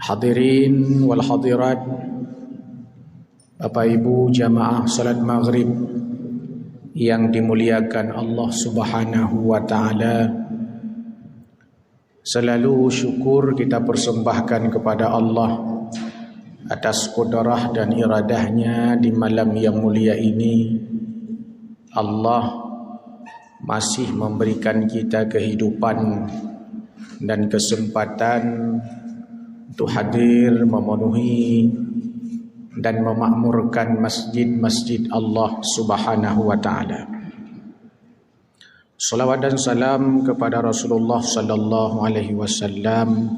Hadirin wal hadirat, Bapak Ibu jamaah salat maghrib yang dimuliakan Allah Subhanahu wa taala. Selalu syukur kita persembahkan kepada Allah atas kudrah dan iradahnya di malam yang mulia ini. Allah masih memberikan kita kehidupan dan kesempatan untuk hadir memenuhi dan memakmurkan masjid-masjid Allah Subhanahu wa taala. Salawat dan salam kepada Rasulullah sallallahu alaihi wasallam.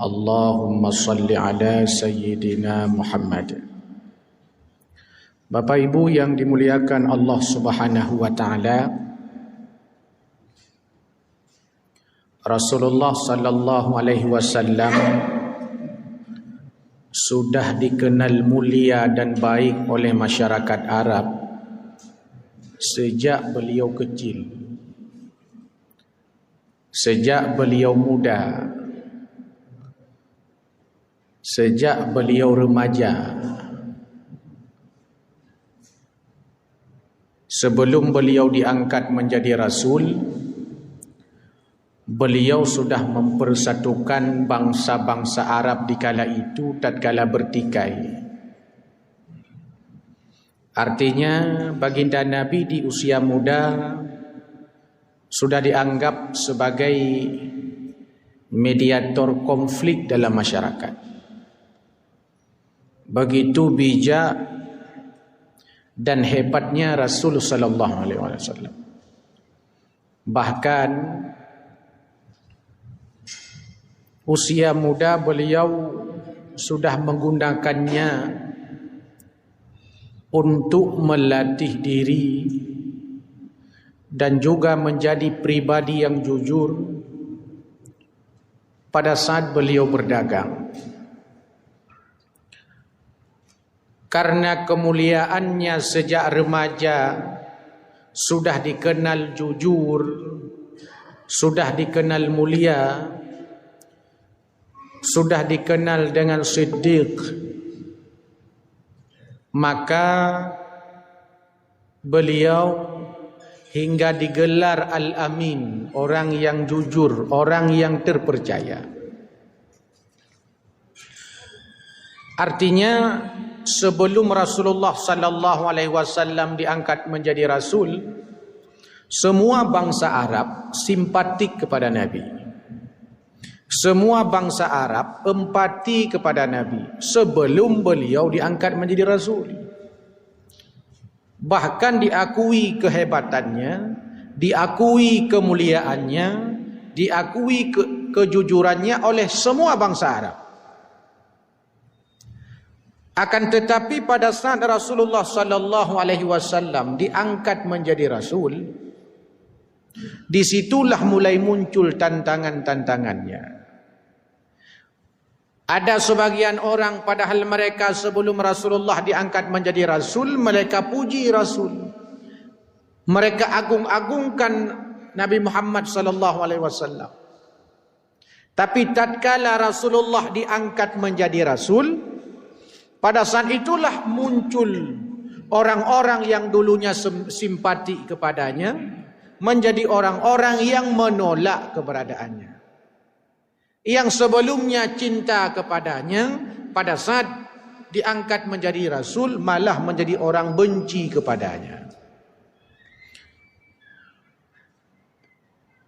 Allahumma salli ala sayyidina Muhammad. Bapak Ibu yang dimuliakan Allah Subhanahu wa taala, Rasulullah sallallahu alaihi wasallam sudah dikenal mulia dan baik oleh masyarakat Arab sejak beliau kecil, sejak beliau muda, sejak beliau remaja. Sebelum beliau diangkat menjadi rasul, beliau sudah mempersatukan bangsa-bangsa Arab di kala itu tatkala bertikai. Artinya baginda Nabi di usia muda sudah dianggap sebagai mediator konflik dalam masyarakat. Begitu bijak dan hebatnya Rasul sallallahu alaihi wasallam. Bahkan usia muda beliau sudah menggunakannya untuk melatih diri dan juga menjadi pribadi yang jujur pada saat beliau berdagang. Karena kemuliaannya sejak remaja sudah dikenal jujur, sudah dikenal mulia, sudah dikenal dengan siddiq, maka beliau hingga digelar Al-Amin, orang yang jujur, orang yang terpercaya. Artinya sebelum Rasulullah sallallahu alaihi wasallam diangkat menjadi rasul, semua bangsa Arab simpatik kepada Nabi. Semua bangsa Arab empati kepada Nabi sebelum beliau diangkat menjadi rasul. Bahkan diakui kehebatannya, diakui kemuliaannya, diakui kejujurannya oleh semua bangsa Arab. Akan tetapi pada saat Rasulullah sallallahu alaihi wasallam diangkat menjadi rasul, disitulah mulai muncul tantangan-tantangannya. Ada sebagian orang padahal mereka sebelum Rasulullah diangkat menjadi rasul, mereka puji rasul. Mereka agung-agungkan Nabi Muhammad sallallahu alaihi wasallam. Tapi tatkala Rasulullah diangkat menjadi rasul, pada saat itulah muncul orang-orang yang dulunya simpati kepadanya menjadi orang-orang yang menolak keberadaannya. Yang sebelumnya cinta kepadanya, pada saat diangkat menjadi rasul malah menjadi orang benci kepadanya.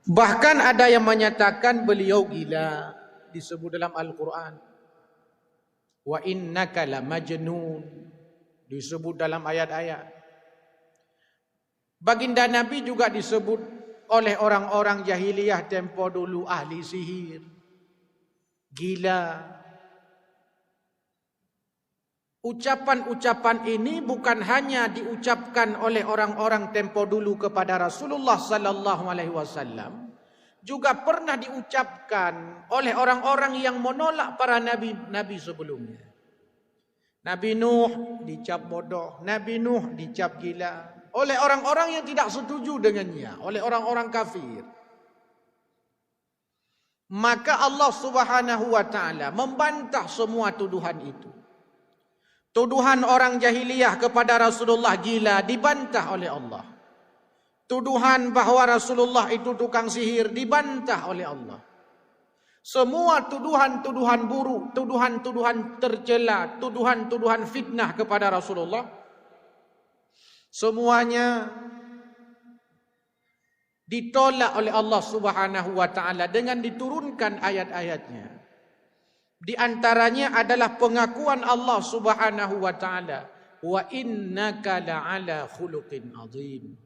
Bahkan ada yang menyatakan beliau gila, disebut dalam Al-Quran. Wa innaka la majnun, disebut dalam ayat-ayat. Baginda Nabi juga disebut oleh orang-orang jahiliyah tempo dulu ahli sihir, gila. Ucapan-ucapan ini bukan hanya diucapkan oleh orang-orang tempo dulu kepada Rasulullah sallallahu alaihi wasallam, juga pernah diucapkan oleh orang-orang yang menolak para nabi-nabi sebelumnya. Nabi Nuh dicap bodoh, Nabi Nuh dicap gila oleh orang-orang yang tidak setuju dengannya, oleh orang-orang kafir. Maka Allah Subhanahu wa taala membantah semua tuduhan itu. Tuduhan orang jahiliyah kepada Rasulullah gila dibantah oleh Allah. Tuduhan bahawa Rasulullah itu tukang sihir dibantah oleh Allah. Semua tuduhan-tuduhan buruk, tuduhan-tuduhan tercela, tuduhan-tuduhan fitnah kepada Rasulullah, semuanya ditolak oleh Allah Subhanahu wa taala dengan diturunkan ayat-ayatnya. Di antaranya adalah pengakuan Allah Subhanahu wa taala, wa innaka la'ala khuluqin azim.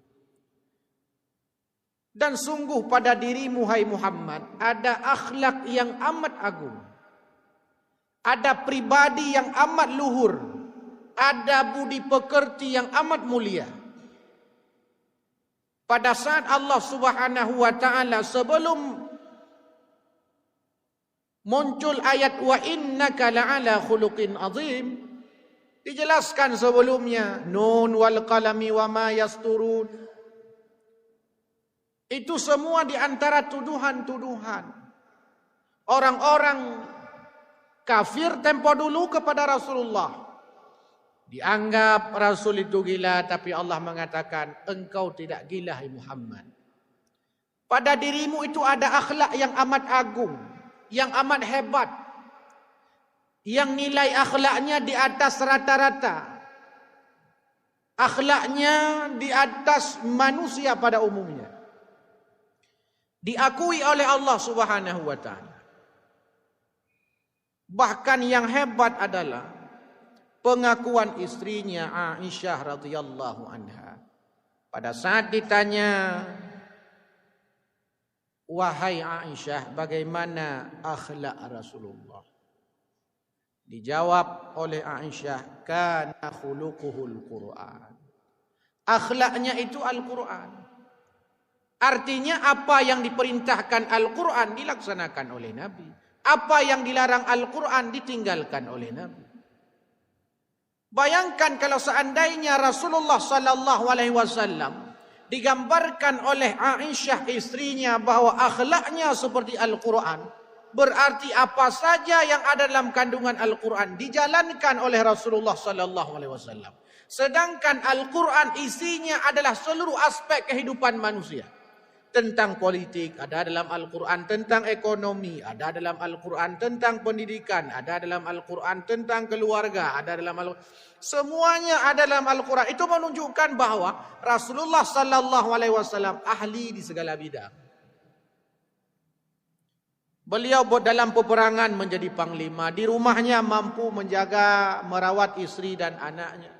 Dan sungguh pada dirimu hai Muhammad ada akhlak yang amat agung. Ada pribadi yang amat luhur. Ada budi pekerti yang amat mulia. Pada saat Allah Subhanahu wa taala sebelum muncul ayat wa innaka la'ala khuluqin azim, dijelaskan sebelumnya nun wal qalami wa ma yasturun. Itu semua di antara tuduhan-tuduhan orang-orang kafir tempo dulu kepada Rasulullah. Dianggap Rasul itu gila, tapi Allah mengatakan engkau tidak gila hai Muhammad. Pada dirimu itu ada akhlak yang amat agung, yang amat hebat, yang nilai akhlaknya di atas rata-rata. Akhlaknya di atas manusia pada umumnya. Diakui oleh Allah Subhanahu wa taala. Bahkan yang hebat adalah pengakuan istrinya Aisyah radhiyallahu anha. Pada saat ditanya, wahai Aisyah, bagaimana akhlak Rasulullah? Dijawab oleh Aisyah, kana khuluquhul Qur'an. Akhlaknya itu Al-Qur'an. Artinya apa yang diperintahkan Al-Quran dilaksanakan oleh Nabi. Apa yang dilarang Al-Quran ditinggalkan oleh Nabi. Bayangkan kalau seandainya Rasulullah sallallahu alaihi wasallam digambarkan oleh Aisyah istrinya bahwa akhlaknya seperti Al-Quran, berarti apa saja yang ada dalam kandungan Al-Quran dijalankan oleh Rasulullah sallallahu alaihi wasallam. Sedangkan Al-Quran isinya adalah seluruh aspek kehidupan manusia. Tentang politik ada dalam Al-Quran, tentang ekonomi ada dalam Al-Quran, tentang pendidikan ada dalam Al-Quran, tentang keluarga ada dalam Al-Quran. Semuanya ada dalam Al-Quran. Itu menunjukkan bahawa Rasulullah sallallahu alaihi wasallam ahli di segala bidang. Beliau dalam peperangan menjadi panglima, di rumahnya mampu menjaga, merawat istri dan anaknya.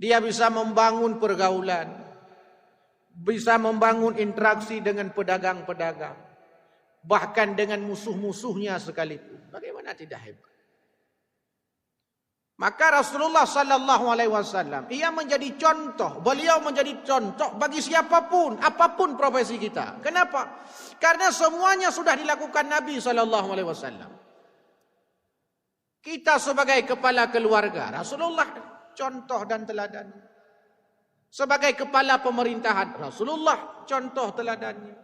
Dia bisa membangun pergaulan, bisa membangun interaksi dengan pedagang-pedagang, bahkan dengan musuh-musuhnya sekalipun. Bagaimana tidak hebat? Maka Rasulullah sallallahu alaihi wasallam ia menjadi contoh, beliau menjadi contoh bagi siapapun, apapun profesi kita. Kenapa? Karena semuanya sudah dilakukan Nabi sallallahu alaihi wasallam. Kita sebagai kepala keluarga, Rasulullah contoh dan teladan. Sebagai kepala pemerintahan, Rasulullah contoh teladannya.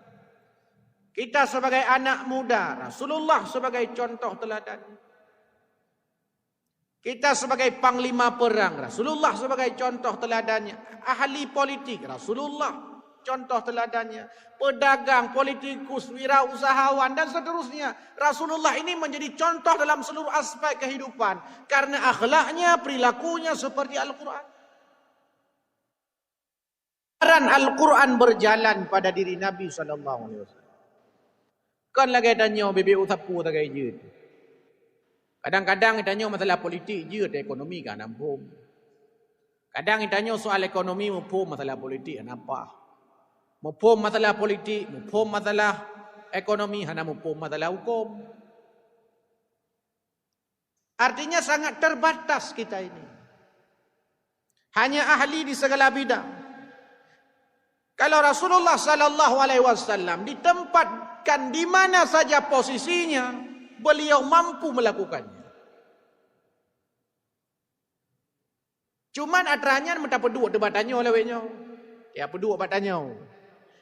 Kita sebagai anak muda, Rasulullah sebagai contoh teladannya. Kita sebagai panglima perang, Rasulullah sebagai contoh teladannya. Ahli politik, Rasulullah contoh teladannya. Pedagang, politikus, wirausahawan dan seterusnya. Rasulullah ini menjadi contoh dalam seluruh aspek kehidupan. Karena akhlaknya, perilakunya seperti Al-Quran. Al-Quran berjalan pada diri Nabi SAW. Kan lagi tanya BBU sapu tak kaya je. Kadang-kadang tanya masalah politik je, ekonomi kan nampung. Kadang tanya soal ekonomi, mumpung masalah politik kenapa? Mumpung masalah politik, mumpung masalah ekonomi, hanya mumpung masalah hukum. Artinya sangat terbatas kita ini. Hanya ahli di segala bidang. Kalau Rasulullah sallallahu alaihi wasallam ditempatkan di mana saja posisinya, beliau mampu melakukannya. Cuman atranya minta peduk debatannya olehnya. Ya peduk batannya.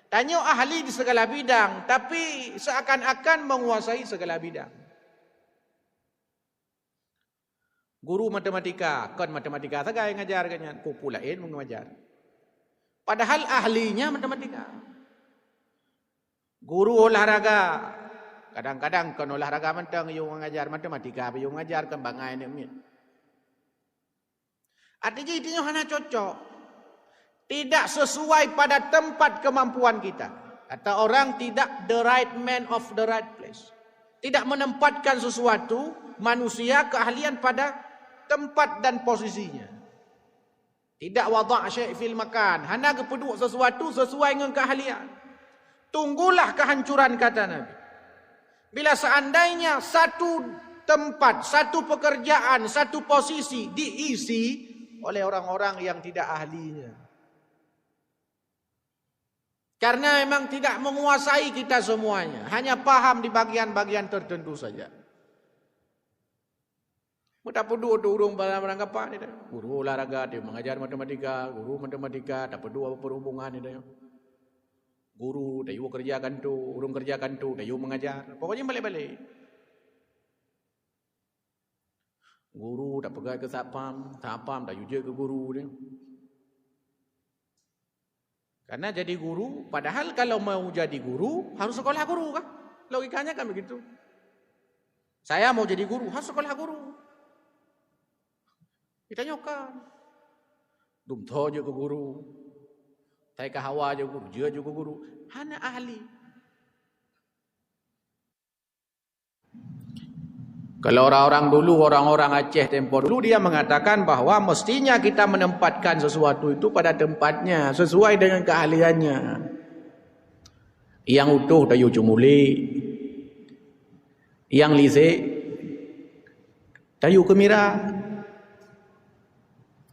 Tanya ahli di segala bidang, tapi seakan-akan menguasai segala bidang. Guru matematika, kan matematika saja yang ngajar kan, populain mengajar. Padahal ahlinya matematika. Guru olahraga, kadang-kadang kan olahraga mentang you mengajar matematika, you mengajar kan bangai ni. Artinya itu hanya cocok. Tidak sesuai pada tempat kemampuan kita. Kata orang tidak the right man of the right place. Tidak menempatkan sesuatu manusia keahlian pada tempat dan posisinya. Tidak wada' syai' fil makan. Hanya kepeduk sesuatu sesuai dengan keahlian. Tunggulah kehancuran kata Nabi. Bila seandainya satu tempat, satu pekerjaan, satu posisi diisi oleh orang-orang yang tidak ahlinya. Karena memang tidak menguasai kita semuanya. Hanya paham di bagian-bagian tertentu saja. Tak perlu tu urung barang apa ni dah. Guru olahraga dia mengajar matematika, guru matematika tak perlu apa perhubungan ni dah. Guru dah you kerjakan tu, urung kerjakan tu, dah you mengajar. Pokoknya balik-balik. Guru tak pegang ke sapam dah you je ke guru dia. Karena jadi guru, padahal kalau mau jadi guru harus sekolah guru kan? Logikanya kan begitu. Saya mau jadi guru, harus sekolah guru. Kita nyokan. Dumtho je ke guru. Tai ke hawa je guru, je ke guru. Hana ahli. Kalau orang-orang dulu, orang-orang Aceh tempoh dulu dia mengatakan bahwa mestinya kita menempatkan sesuatu itu pada tempatnya sesuai dengan keahliannya. Yang utuh dayu cumuli. Yang lise dayu kemira.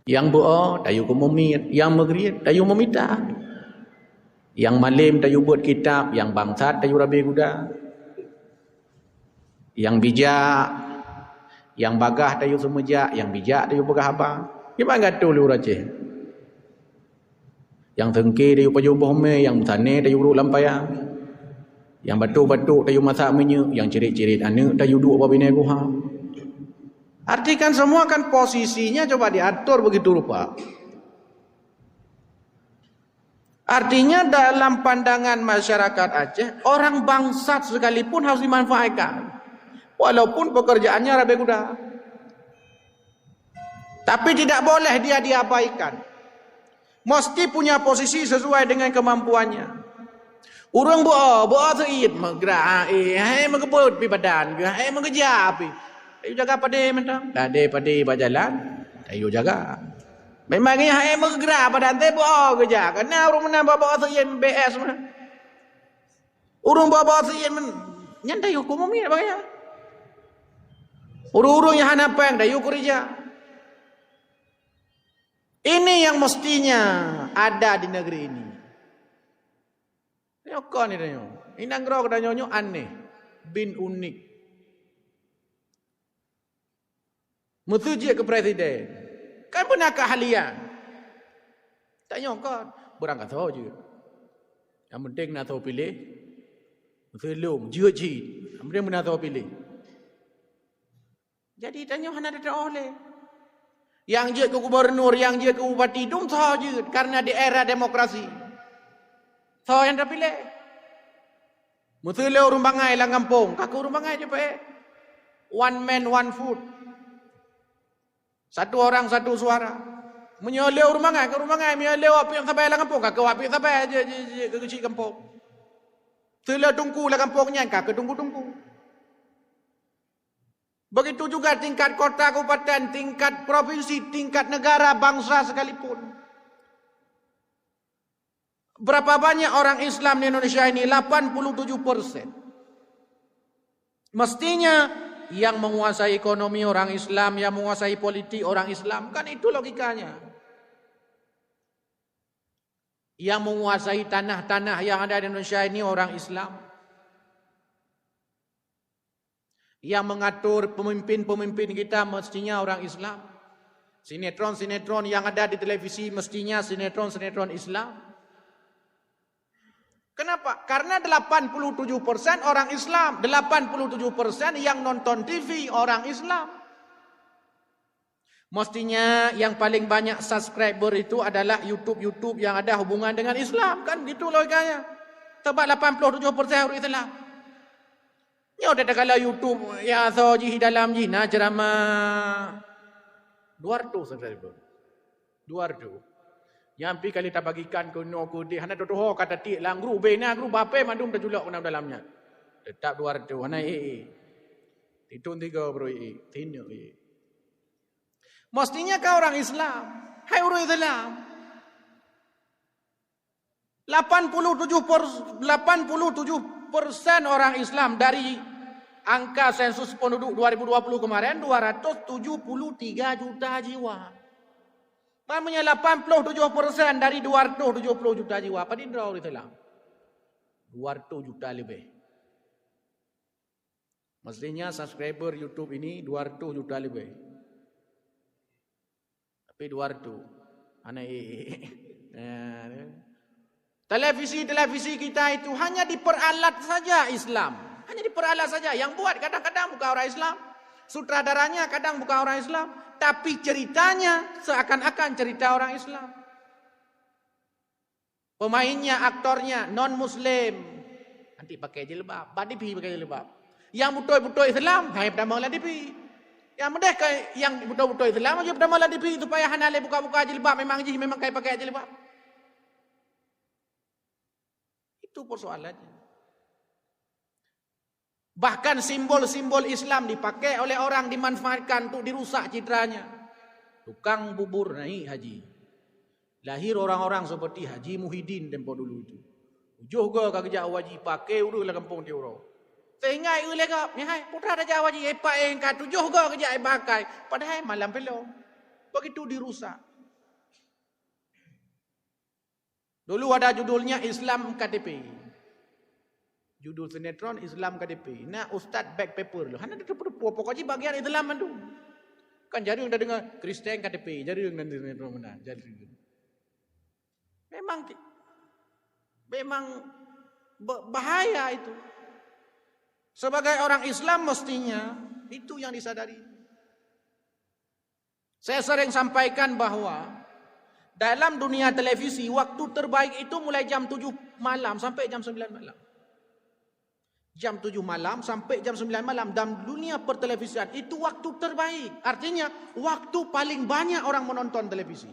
Yang bo'o, dayu ke mumit. Yang megrit, dayu memita. Yang malim, dayu buat kitab. Yang bangsat, dayu rabi kuda. Yang bijak. Yang bagah, dayu semejak. Yang bijak, dayu begah abang. Gimana gatu lu racih? Yang tengki, dayu pajubuh me. Yang sana, dayu uruk lampaya. Yang batuk-batuk, dayu masak menye. Yang cirit-cirit anak, dayu duk babine guha. Artikan semua kan posisinya coba diatur begitu rupa. Artinya dalam pandangan masyarakat Aceh, orang bangsat sekalipun harus dimanfaatkan. Walaupun pekerjaannya rabe kuda. Tapi tidak boleh dia diabaikan. Mesti punya posisi sesuai dengan kemampuannya. Urang boa seid menggerak, mengkebut pi badan, mengejar pi. Ayo jaga pade mentang. Pade berjalan, ayo jaga. Memangnya hai menggerak badan teh boh kerja. Karena urang mana bawa seien BS mana. Urang bawa seien men nyandai hukum umum bagaya. Urang yang hanapeng dayu kerja. Ini yang mestinya ada di negeri ini. Nyokon ini nyo. Inangro kada nyonyo aneh. Bin unik. Mutuji ke presiden. Kan punya keahlian. Tak nyokot. Berangkat tahu je. Yang penting nak tahu pilih. Belum. Jujur. Yang penting nak tahu pilih. Jadi tanya hana ada oleh. Yang je ke gubernur, yang je ke bupati. Dum tahu je. Karena di era demokrasi. Tahu yang dah pilih. Mutulah urung bangai lah kampung. Kakak urung bangai je pak. One man, one food. Satu orang, satu suara. Menyoleh rumah ngai, menyoleh wapi yang sampai lah kampung. Kakak wapi sampai je ke kecil kampung. Telah tunggu lah kampungnya, kakak tunggu-tunggu. Begitu juga tingkat kota, kabupaten, tingkat provinsi, tingkat negara, bangsa sekalipun. Berapa banyak orang Islam di Indonesia ini? 87%. Mestinya yang menguasai ekonomi orang Islam, yang menguasai politik orang Islam, kan itu logikanya. Yang menguasai tanah-tanah yang ada di Indonesia ini orang Islam. Yang mengatur pemimpin-pemimpin kita mestinya orang Islam. Sinetron-sinetron yang ada di televisi mestinya sinetron-sinetron Islam. Kenapa? Karena 87% orang Islam, 87% yang nonton TV orang Islam. Mestinya yang paling banyak subscriber itu adalah YouTube yang ada hubungan dengan Islam, kan gitu logikanya. Sebab 87% orang Islam. Ya udah kalau YouTube ya soji dalam jina ceramah 200 subscriber. 200. Yang pi kali tak bagikan kuno kudi hana dodoh kata ti lang gru bena gru bape mandum terjulak kena dalamnya. Tetap 200 hana Titun 3 bro tinu Mestinya kau orang Islam, hai orang Islam. 87% orang Islam dari angka sensus penduduk 2020 kemarin 273 juta jiwa. Namanya 87% dari 270 juta jiwa. Apa dia orang Islam? 200 juta lebih. Mestinya subscriber YouTube ini 200 juta lebih. Tapi 200. Televisi kita itu hanya diperalat saja Islam. Hanya diperalat saja. Yang buat kadang-kadang bukan orang Islam. Sutradaranya kadang bukan orang Islam. Tapi ceritanya seakan-akan cerita orang Islam. Pemainnya, aktornya non-Muslim. Nanti pakai jilbab. Badi pergi pakai jilbab. Yang betul-betul Islam, hai pertama lah dipi. Yang mereka yang betul-betul Islam aja pertama lah dipi supaya hanale buka-buka jilbab memang kayak pakai jilbab. Itu persoalannya. Bahkan simbol-simbol Islam dipakai oleh orang dimanfaatkan untuk dirusak citranya. Tukang bubur naik haji. Lahir orang-orang seperti Haji Muhyiddin tempoh dulu itu. Ujuh ke kerja wajib pakai urus lah kampung dia orang. Sehingga ia lega, ya putra raja wajib epak yang kat tujuh ke kerja pakai. Padahal malam pelong. Begitu dirusak. Dulu ada judulnya Islam KTP. Judul sinetron Islam KTP. Nah Ustaz back paper loh. Hana ada pokoknya bagian Islam itu. Kan jadi udah dengar Kristen KTP. Jadi dengan sinetron mana? Jadi memang bahaya itu. Sebagai orang Islam mestinya itu yang disadari. Saya sering sampaikan bahwa dalam dunia televisi waktu terbaik itu mulai jam 7 malam sampai jam 9 malam. Jam 7 malam sampai jam 9 malam dalam dunia pertelevisian itu waktu terbaik. Artinya waktu paling banyak orang menonton televisi.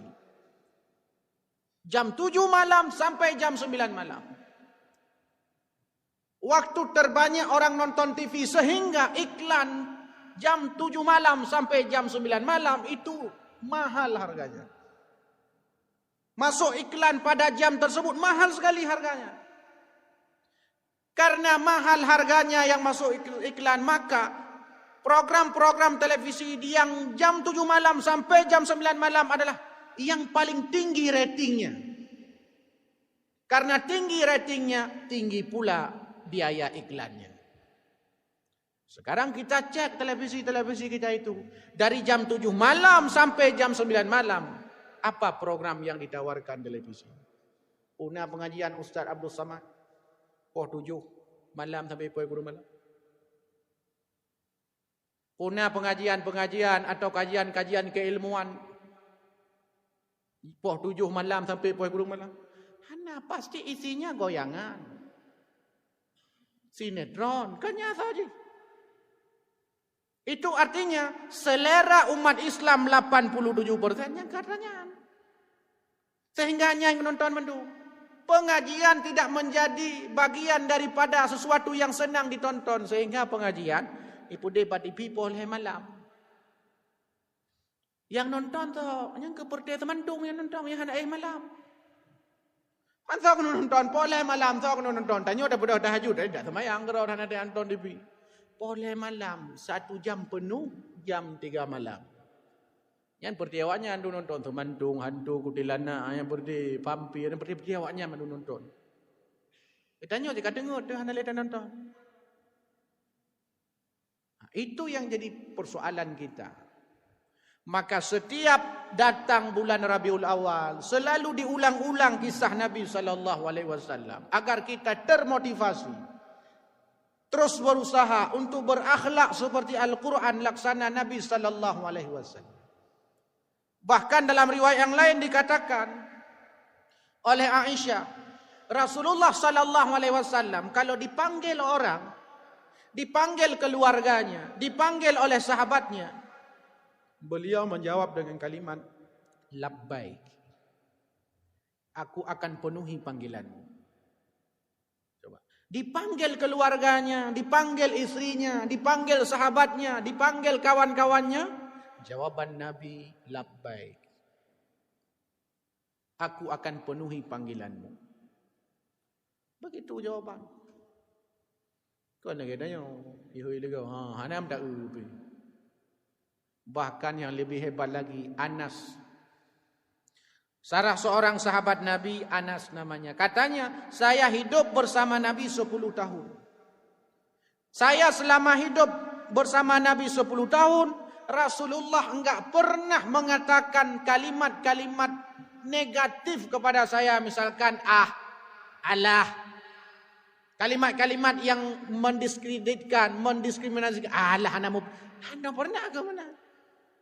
Jam 7 malam sampai jam 9 malam. Waktu terbanyak orang nonton TV sehingga iklan jam 7 malam sampai jam 9 malam itu mahal harganya. Masuk iklan pada jam tersebut mahal sekali harganya. Karena mahal harganya yang masuk iklan, maka program-program televisi yang jam 7 malam sampai jam 9 malam adalah yang paling tinggi ratingnya. Karena tinggi ratingnya, tinggi pula biaya iklannya. Sekarang kita cek televisi-televisi kita itu. Dari jam 7 malam sampai jam 9 malam. Apa program yang ditawarkan televisi? Punya pengajian Ustaz Abdul Samad. Pukul 7 malam sampai pukul 10 malam. Punya pengajian-pengajian atau kajian-kajian keilmuan. Pukul 7 malam sampai pukul 10 malam. Hana pasti isinya goyangan. Sinetron. Kan nyata aja. Itu artinya selera umat Islam 87% yang katanya. Sehingga hanya yang menonton mendung. Pengajian tidak menjadi bagian daripada sesuatu yang senang ditonton. Sehingga pengajian ipu debat di people malam. Yang nonton tu, yang keperti temantung yang nonton yang ada malam. Masa aku nonton boleh malam, so aku nonton. Tanya dah tahajud, dah semayang kalau ada nonton TV. Boleh malam 1 jam penuh, jam 3 malam. Yang pertiawannya anda nonton temantung, hantu, kutilana, yang seperti vampir, yang seperti pertiawannya anda nonton. Tanya jika dengar tu anda lihat nonton. Itu yang jadi persoalan kita. Maka setiap datang bulan Rabiul Awal. Selalu diulang-ulang kisah Nabi SAW agar kita termotivasi, terus berusaha untuk berakhlak seperti Al-Quran laksana Nabi SAW. Bahkan dalam riwayat yang lain dikatakan oleh Aisyah, Rasulullah SAW kalau dipanggil orang, dipanggil keluarganya, dipanggil oleh sahabatnya, beliau menjawab dengan kalimat labbaik. Aku akan penuhi panggilanmu. Coba. Dipanggil keluarganya, dipanggil istrinya, dipanggil sahabatnya, dipanggil kawan-kawannya, jawaban Nabi labbaik. Aku akan penuhi panggilanmu. Begitu jawaban. Kau nak kata yang ihoi lega, hanam tak upi. Bahkan yang lebih hebat lagi, Anas. Salah seorang sahabat Nabi, Anas namanya. Katanya, saya hidup bersama Nabi 10 tahun. Saya selama hidup bersama Nabi 10 tahun, Rasulullah enggak pernah mengatakan kalimat-kalimat negatif kepada saya. Misalkan, alah. Kalimat-kalimat yang mendiskreditkan, mendiskriminasikan. Alah, anda pernah ke mana?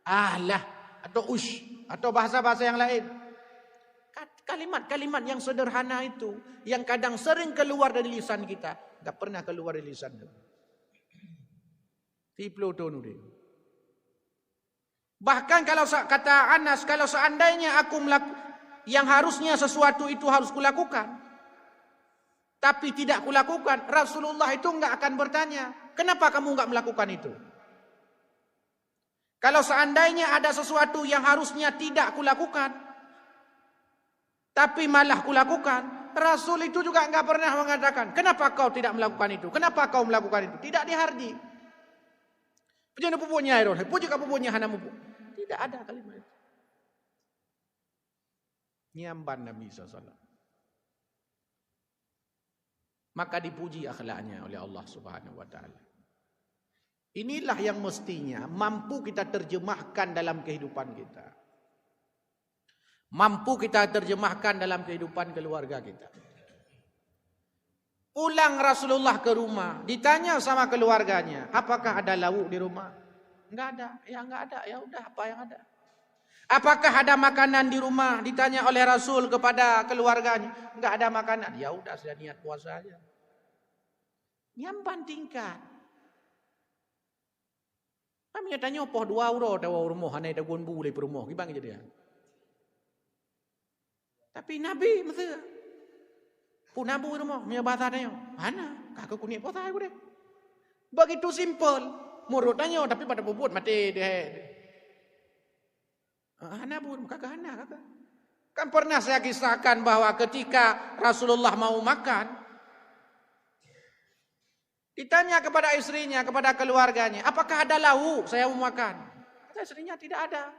Alah, atau ush, atau bahasa-bahasa yang lain. Kalimat-kalimat yang sederhana itu, yang kadang sering keluar dari lisan kita, tak pernah keluar dari lisan kita. Bahkan kalau kata Anas, kalau seandainya aku yang harusnya sesuatu itu harus kulakukan, tapi tidak kulakukan, Rasulullah itu enggak akan bertanya, kenapa kamu enggak melakukan itu? Kalau seandainya ada sesuatu yang harusnya tidak kulakukan, tapi malah kulakukan, Rasul itu juga enggak pernah mengatakan, kenapa kau tidak melakukan itu? Kenapa kau melakukan itu? Tidak dihardi. Puji pupunya Iron, puji pupunya Hanamu. Tidak ada kalimat itu. Nyamban Nabi SAW. Maka dipuji akhlaknya oleh Allah Subhanahu wa taala. Inilah yang mestinya mampu kita terjemahkan dalam kehidupan kita. Mampu kita terjemahkan dalam kehidupan keluarga kita. Pulang Rasulullah ke rumah, ditanya sama keluarganya, apakah ada lauk di rumah? Enggak ada. Ya enggak ada. Ya udah, apa yang ada? Apakah ada makanan di rumah? Ditanya oleh Rasul kepada keluarganya. Enggak ada makanan. Ya udah, sudah niat puasa aja. Nyampan tingkat. Kami tanya poh 2 euro tawa rumah hanai da gon bule rumah gibang jadi. Tapi Nabi mesti pun nabu rumah punya bahasa tanya. Mana? Kakak kuning posa aku deh. Begitu simple. Murut tanya tapi pada bubut mati deh. Hana pun kakak hana kakak. Kan pernah saya kisahkan bahwa ketika Rasulullah mau makan, ditanya kepada istrinya, kepada keluarganya, apakah ada lauk saya mau makan? Kata istrinya tidak ada.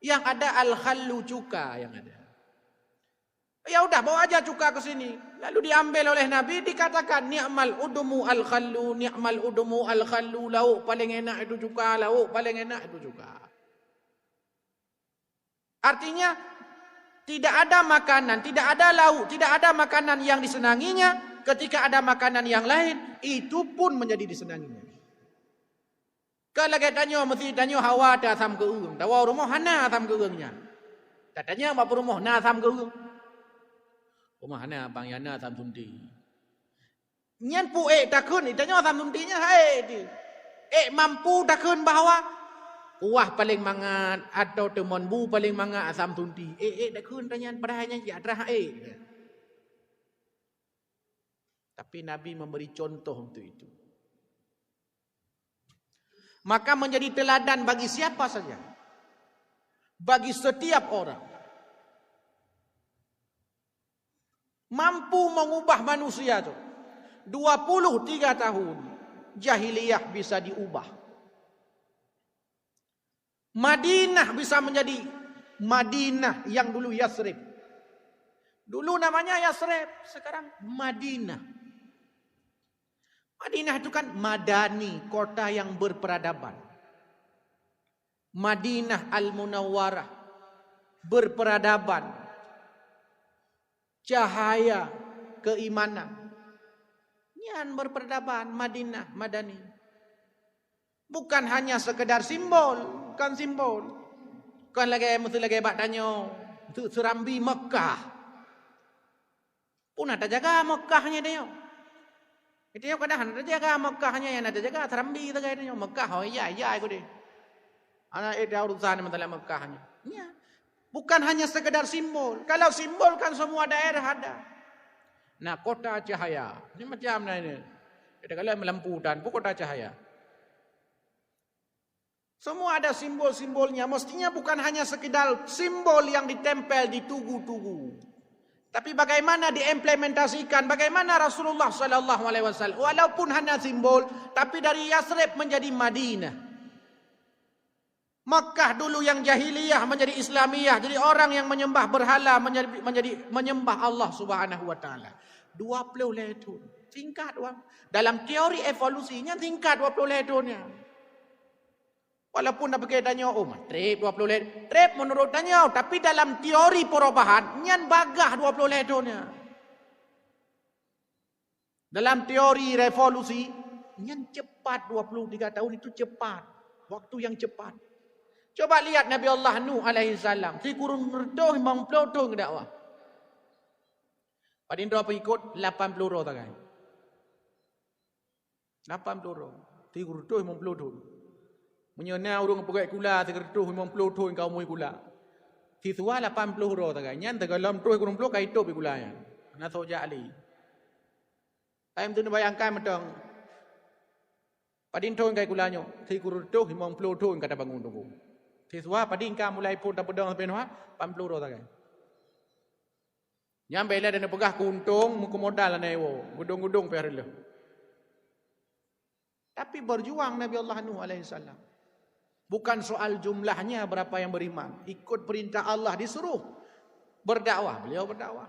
Yang ada al-khallu, cuka yang ada. Ya udah bawa aja cuka ke sini. Lalu diambil oleh Nabi, dikatakan ni'mal udumu al-khallu, ni'mal udumu al-khallu, lauk paling enak itu cuka, lauk paling enak itu cuka. Artinya tidak ada makanan, tidak ada lauk, tidak ada makanan yang disenanginya. Ketika ada makanan yang lain, itu pun menjadi disenanginya. Kalau tanya mesti tanya hawa ada asam keung, tawa rumah hana asam keungnya. Katanya apa rumah na asam keung. Rumah hana bang yana asam sunti. Nyan pu takun, tanya asam suntinya hai. Mampu takun bahwa kuah paling mangat atau temon bu paling mangat asam tunti. Dah kun tanya padahnya ya drah Tapi Nabi memberi contoh untuk itu. Maka menjadi teladan bagi siapa saja. Bagi setiap orang. Mampu mengubah manusia tu. 23 tahun jahiliyah bisa diubah. Madinah bisa menjadi Madinah yang dulu Yasrib. Dulu namanya Yasrib, sekarang Madinah. Madinah itu kan madani, kota yang berperadaban. Madinah Al-Munawwarah, berperadaban, cahaya keimanan. Nyan berperadaban Madinah, Madani. Bukan hanya sekedar simbol, bukan simbol. Bukan lagi mesti lagi bak tanya, tu serambi Mekah. Pun ada jaga Mekahnya dia. Itu yang kadang ada jaga Mekahnya yang ada jaga serambi tu dia. Mekah oh iya aku deh. Anak itu urusan masalah Mekahnya. Ya. Bukan hanya sekedar simbol. Kalau simbol kan semua daerah ada. Nah, kota cahaya. Ini macam ini. Kita kalau melampu dan kota cahaya. Semua ada simbol-simbolnya. Mestinya bukan hanya sekedar simbol yang ditempel di tugu-tugu. Tapi bagaimana diimplementasikan? Bagaimana Rasulullah SAW? Walaupun hanya simbol, tapi dari Yasrib menjadi Madinah. Makkah dulu yang jahiliyah menjadi Islamiyah. Jadi orang yang menyembah berhala menjadi menyembah Allah Subhanahu Wa Taala. 20 tahun. Tingkat dalam teori evolusinya tingkat 20 tahunnya. Walaupun nak pergi tanya, trip 20 trip menurut tanya, tapi dalam teori perubahan, nyan bagah 20 tahunnya. Dalam teori revolusi, nyan cepat 23 tahun itu cepat. Waktu yang cepat. Coba lihat Nabi Allah Nuh alaihi salam, si kurun berdoh 50 tahun dakwah. Pada Indra pengikut 80 orang tak kan? 80 orang. Si kurun berdoh 50 tahun. Menyana urung pegai kula sekertuh 50 tahun kau mui kula. Siswa 80 ro tagai nyan tagalam tuh kurung plo kai to pi kula ya. Na soja ali. Time tu bayangkan metong. Padin tahun kai kula nyo, si kurtuh 50 tahun kata bangun tunggu. Siswa padin ka mulai pun tak pedang sampai noh 80 ro tagai. Nyampe lah dan pegah kuntung muka modal na ewo, gudung-gudung pe hari. Tapi berjuang Nabi Allah Nuh alaihi salam. Bukan soal jumlahnya berapa yang beriman. Ikut perintah Allah disuruh berdakwah. Beliau berdakwah.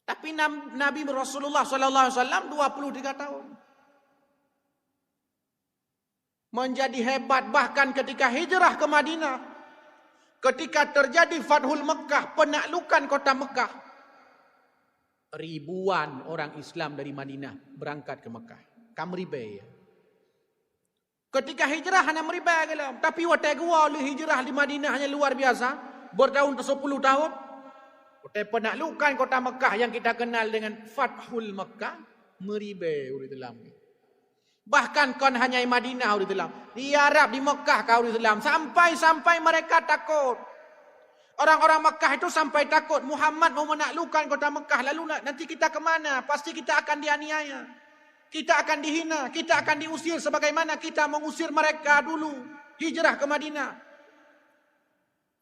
Tapi Nabi Rasulullah SAW 23 tahun. Menjadi hebat bahkan ketika hijrah ke Madinah. Ketika terjadi Fathul Mekah, penaklukan kota Mekah. Ribuan orang Islam dari Madinah berangkat ke Mekah. Kamribai. Ketika hijrah hanya meribah gelam, tapi waktu gua oleh hijrah di Madinah hanya luar biasa, bertahun ke 10 tahun. Waktu penaklukan kota Mekah yang kita kenal dengan Fathul Mekah, meribah urut dalam. Bahkan kon hanya di Madinah urut dalam, di Arab di Mekah kau urut dalam, sampai mereka takut. Orang-orang Mekah itu sampai takut Muhammad mau menaklukkan kota Mekah, lalu nanti kita kemana? Pasti kita akan dianiaya. Kita akan dihina, kita akan diusir sebagaimana kita mengusir mereka dulu hijrah ke Madinah.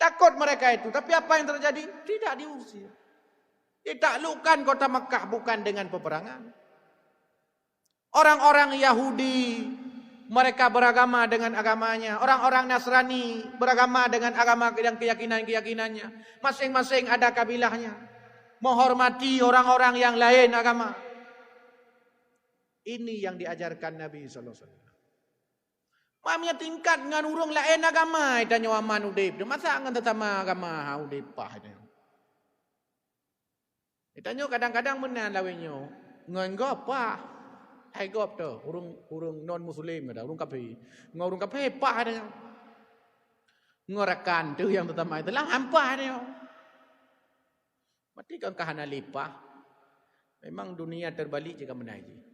Takut mereka itu, tapi apa yang terjadi? Tidak diusir. Ditaklukkan kota Mekah bukan dengan peperangan. Orang-orang Yahudi mereka beragama dengan agamanya, orang-orang Nasrani beragama dengan agama dan keyakinan-keyakinannya. Masing-masing ada kabilahnya. Menghormati orang-orang yang lain agama. Ini yang diajarkan Nabi SAW. Mamnya tingkat dengan urung lain agama. Itanya waman udip. Masa dengan tetama agama udipah. Itanya kadang-kadang benar lawinyo. Ngan apa? Hai gop tu. Urung non-muslim. Urung kapi. Urung kapi pah. Ngorakan tu yang tetama itu lah. Hampah dia. Mati kan kahana lipah. Memang dunia terbalik jika menaji.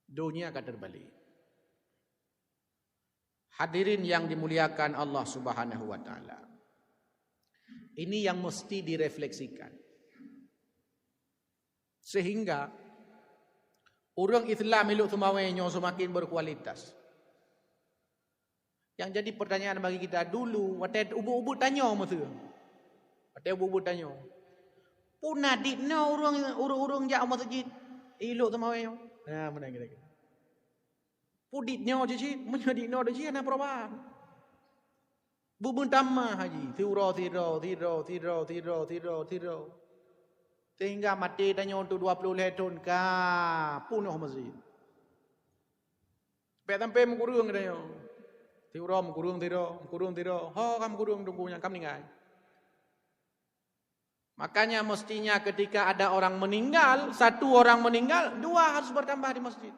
Dunia akan terbalik. Hadirin yang dimuliakan Allah Subhanahu Wa Taala. Ini yang mesti direfleksikan. Sehingga orang Islam iluk semawenyo semakin berkualitas. Yang jadi pertanyaan bagi kita dulu, waktu ubu-ubu tanya masa. Waktu ubu-ubu tanya. Puna dikna urung jak masjid iluk semawenyo. Nah, mana kira-kira. Puditnya je menjadiknya je ana perubahan. Bubun tamah haji, tiro. Sehingga mati tanya untuk 20 tahun ka punuh masjid. Sampai mengurung tanya. Tiurom kurung tiro. Ho kam kurung tunggunya kam ninggal. Makanya mestinya ketika ada orang meninggal, satu orang meninggal, 2 harus bertambah di masjid.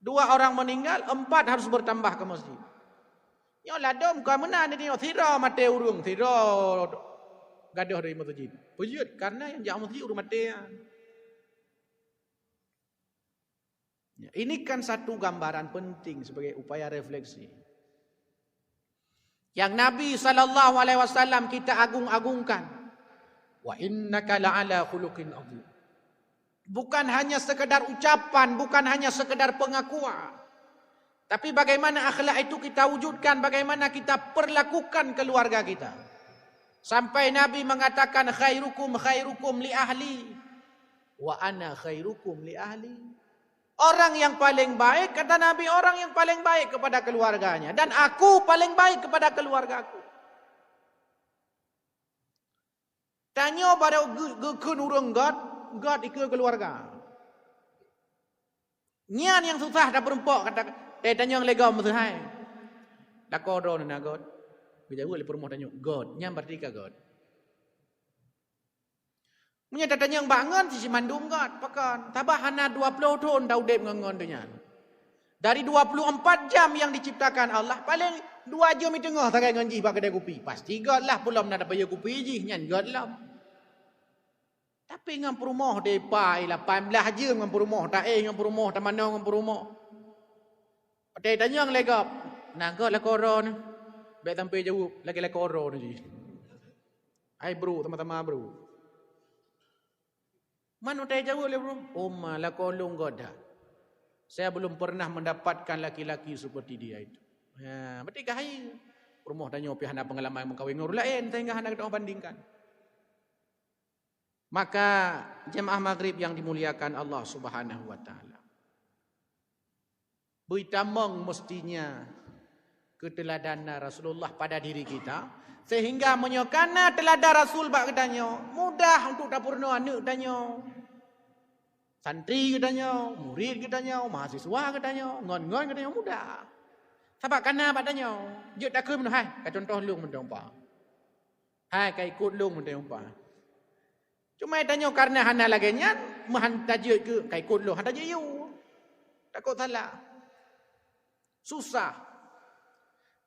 2 orang meninggal, 4 harus bertambah ke masjid. Yo ladom ka menan ni tiro mate urung, tiro gadoh dari masjid. Pujud karena yang jauh masjid urung mate. Ya, ini kan satu gambaran penting sebagai upaya refleksi. Yang Nabi SAW kita agung-agungkan. Wa innaka la'ala khuluqin adzim. Bukan hanya sekedar ucapan, bukan hanya sekedar pengakuan. Tapi bagaimana akhlak itu kita wujudkan, bagaimana kita perlakukan keluarga kita. Sampai Nabi mengatakan khairukum li ahli wa ana khairukum li ahli. Orang yang paling baik, kata Nabi, orang yang paling baik kepada keluarganya. Dan aku paling baik kepada keluargaku. Tanya pada gekun urang God ikut keluarga. Nyan yang susah dah perempok, kata, tanya yang legam betul hai. Dah kodoh na God. Bila boleh perempuan tanya, God, nyan berarti ka God. Punya datanya yang bangun si mandung God pakan. Tabah hana 20 tahun dah udep ngongon dengan. Dari 24 jam yang diciptakan Allah, paling 2 jam di tengah takai nganji bak kedai kopi. Pasti God lah belum nak dapat kopi je, nyan God lah. Tapi ngam perumah depa ialah 18 je ngam perumah, tak ngam perumah, tak mana ngam perumah. Pada tanya yang legap, nah God lah koron. Baik sampai jauh lagi lah koron je. Hai bro, teman-teman bro. Mana tak jauh le bro? Oh malah kolong goda. Saya belum pernah mendapatkan laki-laki seperti dia itu. Ya, berarti kahai. Rumah tanya pi hana pengalaman mengkawin orang lain sehingga hana kita bandingkan. Maka jemaah maghrib yang dimuliakan Allah Subhanahu wa taala. Bertamang mestinya keteladanan Rasulullah pada diri kita sehingga menyokana teladan Rasul bak katanya mudah untuk dapurno anak katanya. Santri katanya, murid katanya, mahasiswa katanya, ngon-ngon katanya mudah. Sebab kana katanya, je tak ke mun hai, ka contoh lung mun dompa. Hai ka ikut lung mun dompa. Cuma tanya karena hana lagi nya menghantar je ke ka ikut lung, hantar je you. Takut salah. Susah.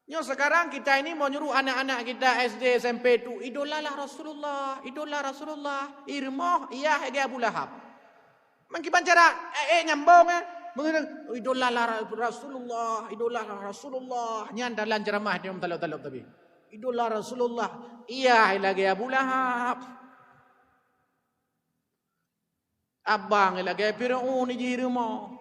Nyo sekarang kita ini mau nyuruh anak-anak kita SD SMP tu idolalah Rasulullah, idola Rasulullah, irmah iya ge Abu Lahab. Mangkiban cara nyambung mengenang idolalah Rasulullah, idolalah Rasulullah. Nyan dalam ceramah dia talak-talak tapi. Idola Rasulullah iya lagi Abu Lahab. Abang lagi Firaun di rumah.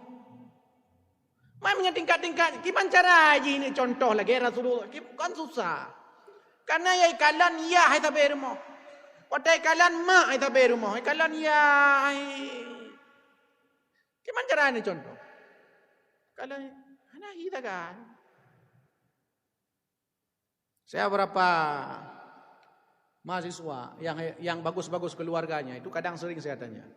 Memangnya tingkat-tingkat, gimana cara ini contoh lagi Rasulullah, kan susah. Karena ya ikalan ya hai tabe rumah. Pada ikalan mak hai tabe rumah, ikalan ya hai. Gimana cara ini contoh? Kalau anak kita kan. Saya berapa mahasiswa yang bagus-bagus keluarganya itu kadang sering saya tanya.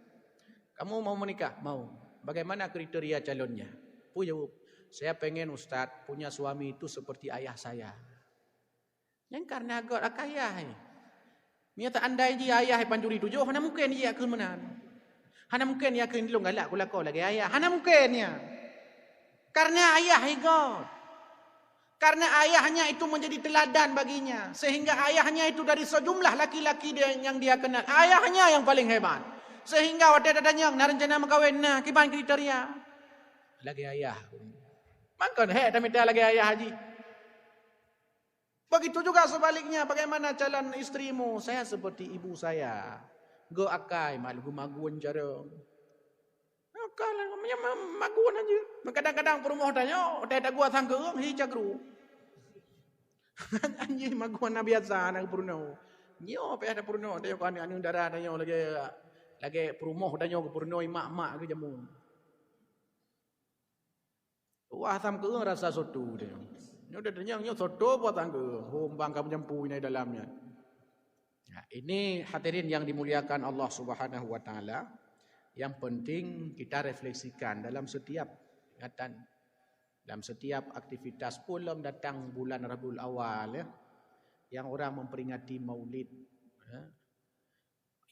Kamu mau menikah? Mau. Bagaimana kriteria calonnya? Jawab, saya pengen Ustaz punya suami itu seperti ayah saya. Yang karena agak akayah. Miata andai dia ayah panjuri tujuh, hana mungkin dia akan menan. Hana mungkin dia akan dilung galak kula lagi ayah. Hana mungkin ya. Karena ayah God. Karena ayahnya itu menjadi teladan baginya. Sehingga ayahnya itu dari sejumlah laki-laki yang dia kenal. Ayahnya yang paling hebat. Sehingga waktu dadanya narencana mengkawin nah kiban kriteria. Lagi ayah. Makan tapi dia lagi ayah haji. Begitu juga sebaliknya. Bagaimana calon istrimu? Saya seperti ibu saya. Go akai malu maguan cara. Akalan namanya maguan aja. Kadang-kadang perumah tanya, tak gua sangka hi cagru. Anjing maguan biasa nak purno. Nyo pe ada purno, tanya kan anu darah tanya lagi perumah tanya ke purno mak-mak ke jamu. Wah sam ke rasa soto dia. Nyo dah tanya nyo soto buat angke. Hombang kamu jampu ini dalamnya. Nah, ini hadirin yang dimuliakan Allah Subhanahu wa taala. Yang penting kita refleksikan dalam setiap ingatan. Dalam setiap aktivitas pulang datang bulan Rabiul Awal ya, yang orang memperingati Maulid ya,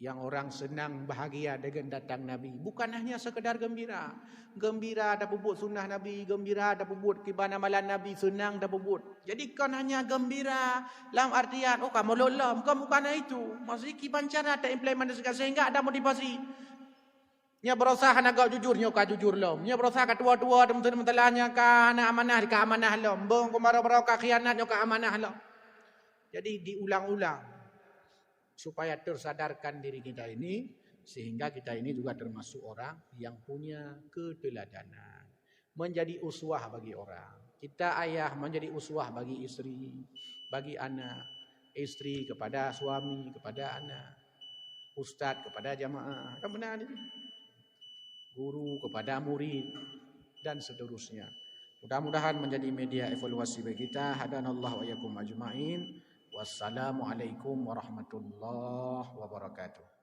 yang orang senang bahagia dengan datang Nabi. Bukan hanya sekedar gembira. Gembira dah pebut sunnah Nabi, gembira dah pebut kiban amalan Nabi, senang dah pebut. Jadi kan hanya gembira dalam artian, oh kamu lolam, kamu bukan itu. Maksudnya kiban cara tak implementasikan sehingga ada motivasi. Nya berusaha nak kau jujur, nya kau jujur lom. Nya berusaha kat tua-tua mentelanya ka anak amanah, ka amanah lom. Bong kemara-mara ka khianat, nya ka amanah lom. Jadi diulang-ulang supaya tersadarkan diri kita ini, sehingga kita ini juga termasuk orang yang punya keteladanan, menjadi uswah bagi orang. Kita ayah menjadi uswah bagi istri, bagi anak, istri kepada suami, kepada anak, ustaz kepada jamaah, kan benar ini? Guru kepada murid dan seterusnya. Mudah-mudahan menjadi media evaluasi bagi kita. Hadanallahu wa iyyakum ajma'in. Wassalamualaikum warahmatullahi wabarakatuh.